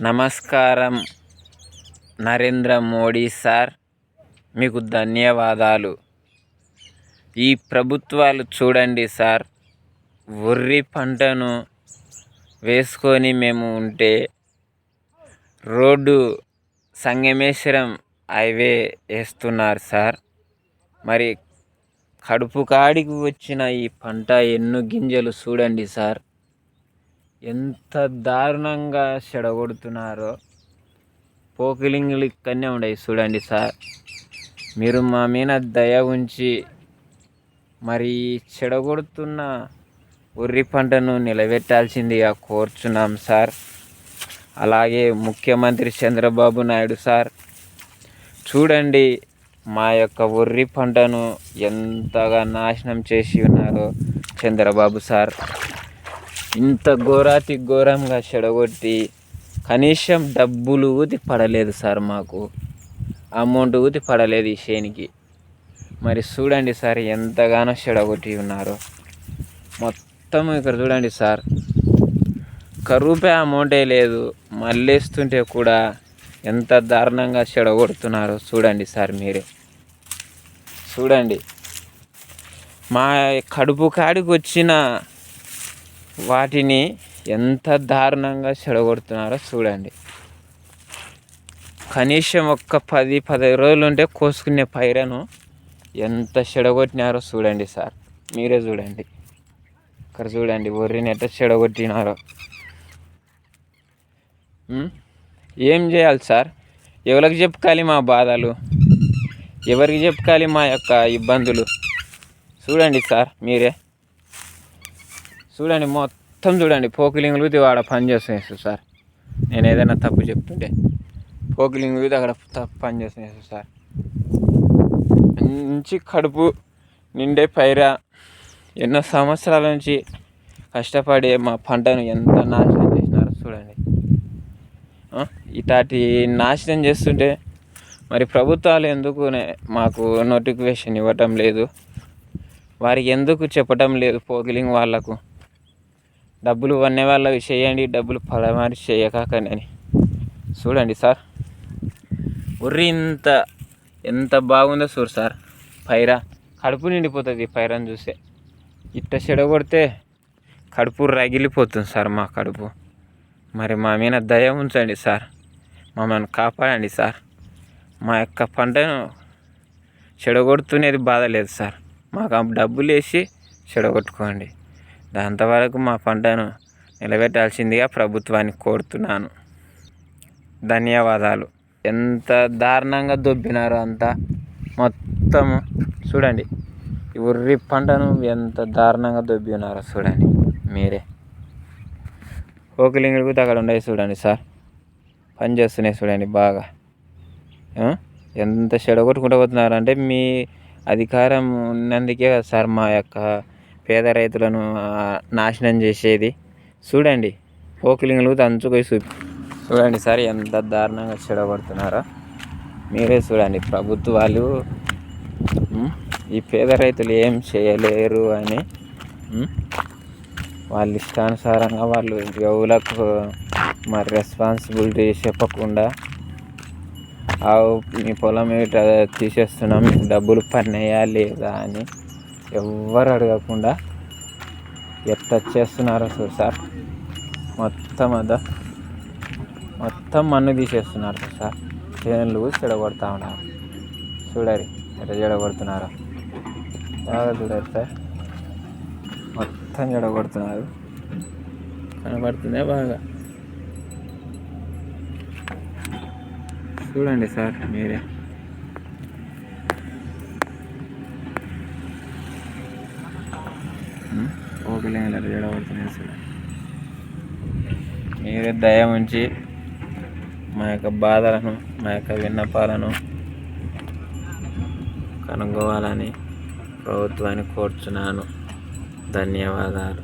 నమస్కారం నరేంద్ర మోడీ సార్, మీకు ధన్యవాదాలు. ఈ ప్రభుత్వాలు చూడండి సార్, వరి పంటను వేసుకొని మేము ఉంటే రోడ్డు సంగమేశ్వరం హైవే వేస్తున్నారు సార్. మరి కడుపు కాడికి వచ్చిన ఈ పంట ఎన్ను గింజలు చూడండి సార్, ఎంత దారుణంగా చెడగొడుతున్నారో. పోకిలింగులు ఇక్కడనే ఉన్నాయి చూడండి సార్. మీరు మా మీద దయ ఉంచి మరి చెడగొడుతున్న వరి పంటను నిలబెట్టాల్సిందిగా కోరుచున్నాం సార్. అలాగే ముఖ్యమంత్రి చంద్రబాబు నాయుడు సార్, చూడండి మా యొక్క వరి పంటను ఎంతగా నాశనం చేసి ఉన్నారో చంద్రబాబు సార్. ఇంత ఘోరాతి ఘోరంగా చెడగొట్టి కనీసం డబ్బులు ఊతి పడలేదు సార్, మాకు అమౌంట్ ఊతి పడలేదు ఈ చేనికి. మరి చూడండి సార్ ఎంతగానో చెడగొట్టి ఉన్నారో. మొత్తం ఇక్కడ చూడండి సార్, రూపాయి అమౌంటే లేదు. మళ్ళేస్తుంటే కూడా ఎంత దారుణంగా చెడగొడుతున్నారో చూడండి సార్. మీరే చూడండి, మా కడుపు కాడికి వచ్చిన వాటిని ఎంత దారుణంగా చెడగొడుతున్నారో చూడండి. కనీసం ఒక్క 10-15 రోజులు ఉంటే కోసుకునే పైరను ఎంత చెడగొట్టినారో చూడండి సార్. మీరే చూడండి, ఇక్కడ చూడండి వరిని ఎట్లా చెడగొట్టినారో. ఏం చేయాలి సార్? ఎవరికి చెప్పుకోవాలి మా బాధలు? ఎవరికి చెప్పుకోవాలి మా యొక్క ఇబ్బందులు? చూడండి సార్, మీరే చూడండి, మొత్తం చూడండి పోకిలింగులు వాడ పని చేస్తున్నాయి సార్. నేను ఏదైనా తప్పు చెప్తుంటే పోకిలింగులు అక్కడ తప్పు పని చేస్తున్నాయి సార్. మంచి కడుపు నిండే పైరా ఎన్నో సంవత్సరాల నుంచి కష్టపడి మా పంటను ఎంత నాశనం చేసినారో చూడండి. ఇటాటి నాశనం చేస్తుంటే మరి ప్రభుత్వాలు ఎందుకు మాకు నోటిఫికేషన్ ఇవ్వటం లేదు? వారికి ఎందుకు చెప్పటం లేదు? పోకిలింగ్ వాళ్లకు డబ్బులు వన్నే వాళ్ళకి చేయండి, డబ్బులు పడమారి చేయకాకని. చూడండి సార్, ఉర్రి ఎంత బాగుందో చూడు సార్. పైరా కడుపు నిండిపోతుంది ఈ పైరాన్ని చూస్తే. ఇట్ట చెడగొడితే కడుపు రగిలిపోతుంది సార్ మా కడుపు. మరి మా మీద దయ ఉంచండి సార్, మమ్మల్ని కాపాడండి సార్. మా యొక్క పంటను చెడగొడుతునేది బాధ లేదు సార్, మాకు డబ్బులు వేసి చెడగొట్టుకోండి. దాంతవరకు మా పంటను నిలబెట్టాల్సిందిగా ప్రభుత్వాన్ని కోరుతున్నాను. ధన్యవాదాలు. ఎంత దారుణంగా దొబ్బినారో అంతా మొత్తము చూడండి. ఈ ఉర్రి పంటను ఎంత దారుణంగా దొబ్బి ఉన్నారో చూడండి. మీరే పోకిలింగులు అక్కడ ఉండేవి చూడండి సార్, పని చేస్తున్నాయి చూడండి బాగా. ఎంత చెడగొట్టుకుంటూ పోతున్నారంటే మీ అధికారం ఉన్నందుకే కదా సార్ మా యొక్క పేద రైతులను నాశనం చేసేది. చూడండి పోకిలింగులు తంచుకొని చూడండి సార్ ఎంత దారుణంగా చెడగొడుతున్నారో. మీరే చూడండి, ప్రభుత్వాలు ఈ పేద రైతులు ఏం చేయలేరు అని వాళ్ళ ఇష్టానుసారంగా వాళ్ళు ఎవరికి మరి రెస్పాన్సిబిలిటీ చెప్పకుండా మీ పొలం ఇట్లా తీసేస్తున్నాం, మీకు డబ్బులు పడినాయా లేదా అని ఎవ్వరు అడగకుండా ఎట్లా చేస్తున్నారో చూడు సార్. మొత్తం మన్ను తీసేస్తున్నారు సార్. చేనులు చెడగొడతా ఉన్నారు. చూడరి ఎట్లా చెడగొడుతున్నారు, బాగా చూడారు సార్. మొత్తం చెడగొడుతున్నారు, కనబడుతుందే బాగా. చూడండి సార్ మీరే. పోకిలింగులు ఎట్లా చెడగొడుతున్నాయి చూడండి. మీరే దయ ఉంచి మా యొక్క బాధలను, మా యొక్క విన్నపాలను కనుగోవాలని ప్రభుత్వాన్ని కోరుచున్నాను. ధన్యవాదాలు.